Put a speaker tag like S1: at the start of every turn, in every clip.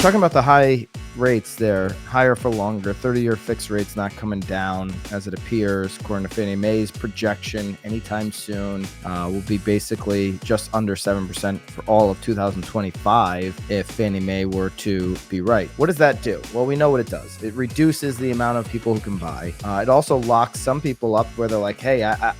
S1: talking about the high rates there, higher for longer, 30-year fixed rates not coming down as it appears, according to Fannie Mae's projection anytime soon, will be basically just under 7% for all of 2025 if Fannie Mae were to be right. What does that do? Well, we know what it does. It reduces the amount of people who can buy. It also locks some people up where they're like, hey, I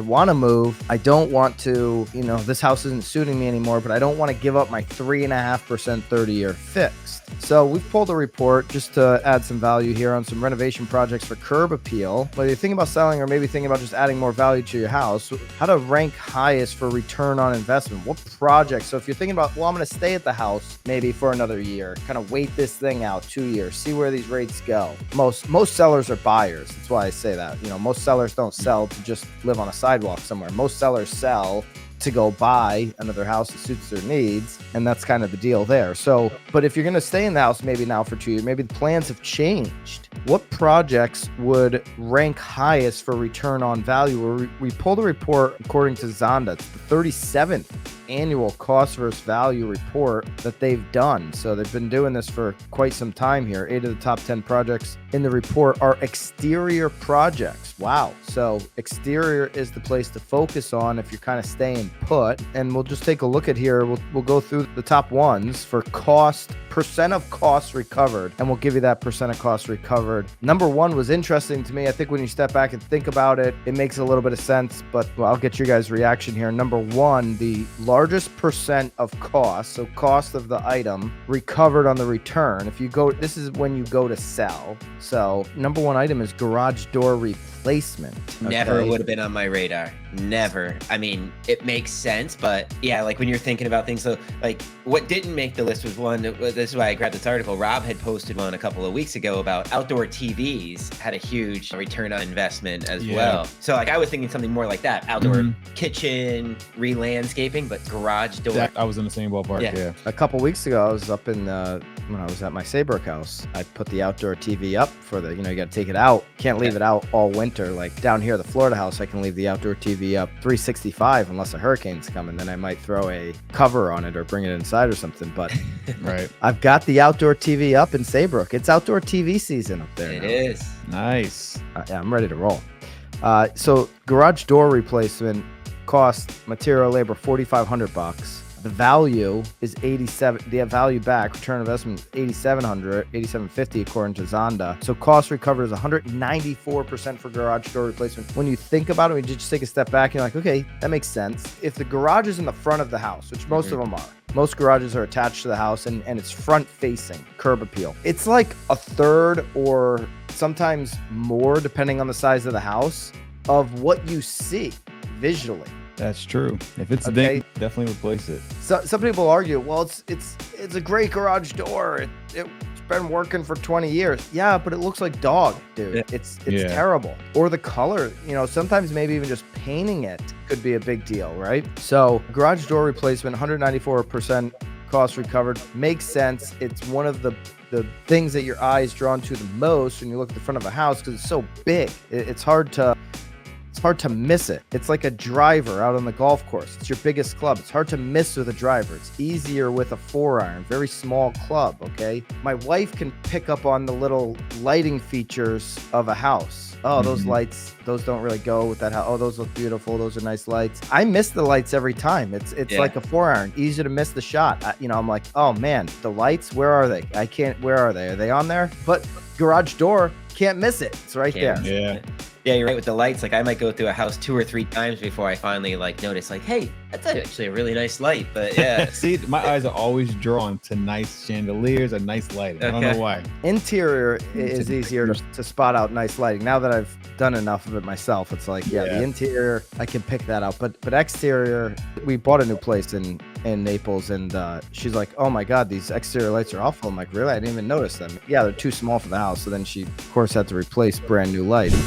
S1: want to move. I don't want to, this house isn't suiting me anymore, but I don't want to give up my 3.5% 30-year fixed. So we've pulled a report just to add some value here on some renovation projects for curb appeal. Whether you're thinking about selling or maybe thinking about just adding more value to your house, how to rank highest for return on investment. What projects? So if you're thinking about, well, I'm going to stay at the house maybe for another year, kind of wait this thing out 2 years, see where these rates go. Most sellers are buyers. That's why I say that. Most sellers don't sell to just live on a sidewalk somewhere. Most sellers sell to go buy another house that suits their needs, and that's kind of the deal there. So, but if you're going to stay in the house maybe now for 2 years, maybe the plans have changed. What projects would rank highest for return on value? We pulled a report according to Zonda. It's the 37th annual cost versus value report that they've done. So they've been doing this for quite some time here. 8 of the top 10 projects in the report are exterior projects. Wow. So exterior is the place to focus on if you're kind of staying put. And we'll just take a look at here. We'll go through the top ones for percent of costs recovered, and we'll give you that percent of costs recovered. Number one was interesting to me. I think when you step back and think about it, it makes a little bit of sense, but I'll get your guys' reaction here. Number one, the largest percent of cost, so cost of the item recovered on the return. This is when you go to sell. So number one item is garage door replacement.
S2: Never would have been on my radar. Never. I mean, it makes sense, but yeah, like when you're thinking about things, so like what didn't make the list was one, this is why I grabbed this article. Rob had posted one a couple of weeks ago about outdoor TVs had a huge return on investment as well. So like I was thinking something more like that, outdoor kitchen, re-landscaping, but garage door.
S3: I was in the same ballpark. Yeah.
S1: A couple weeks ago, I was up in when I was at my Saybrook house. I put the outdoor TV up for you got to take it out. Can't leave it out all winter. Like down here, the Florida house, I can leave the outdoor TV up 365 unless a hurricane's coming. Then I might throw a cover on it or bring it inside or something. But
S3: right,
S1: I've got the outdoor TV up in Saybrook. It's outdoor TV season up there.
S2: It is
S3: nice.
S1: Yeah, I'm ready to roll. So garage door replacement cost material labor $4,500. The value is 87. The value back return on investment is 8,750 according to Zonda. So cost recovered is 194% for garage door replacement. When you think about it, we just take a step back and you're like, okay, that makes sense. If the garage is in the front of the house, which most of them are, most garages are attached to the house and it's front facing, curb appeal. It's like a third or sometimes more, depending on the size of the house, of what you see visually.
S3: That's true. If it's ding, definitely replace it.
S1: So some people argue, well, it's a great garage door. It's been working for 20 years. Yeah, but it looks like dog, dude.
S3: Yeah.
S1: It's terrible. Or the color, sometimes maybe even just painting it could be a big deal, right? So garage door replacement, 194% cost recovered. Makes sense. It's one of the things that your eye is drawn to the most when you look at the front of a house because it's so big. It's hard to miss it. It's like a driver out on the golf course. It's your biggest club. It's hard to miss with a driver. It's easier with a 4-iron, very small club, okay? My wife can pick up on the little lighting features of a house. Oh, those lights, those don't really go with that house. Oh, those look beautiful. Those are nice lights. I miss the lights every time. It's like a 4-iron, easy to miss the shot. I'm like, oh man, the lights, where are they? Where are they? Are they on there? But garage door, can't miss it. It's right there.
S2: Yeah, you're right with the lights. Like I might go through a house 2 or 3 times before I finally notice hey, that's actually a really nice light. But yeah.
S3: See, my eyes are always drawn to nice chandeliers and nice lighting. I don't know why.
S1: Interior is easier to spot out nice lighting. Now that I've done enough of it myself, it's like, the interior, I can pick that out. But exterior, we bought a new place in Naples and she's like, oh my God, these exterior lights are awful. I'm like, really? I didn't even notice them. Yeah, they're too small for the house. So then she, of course, had to replace brand new lighting.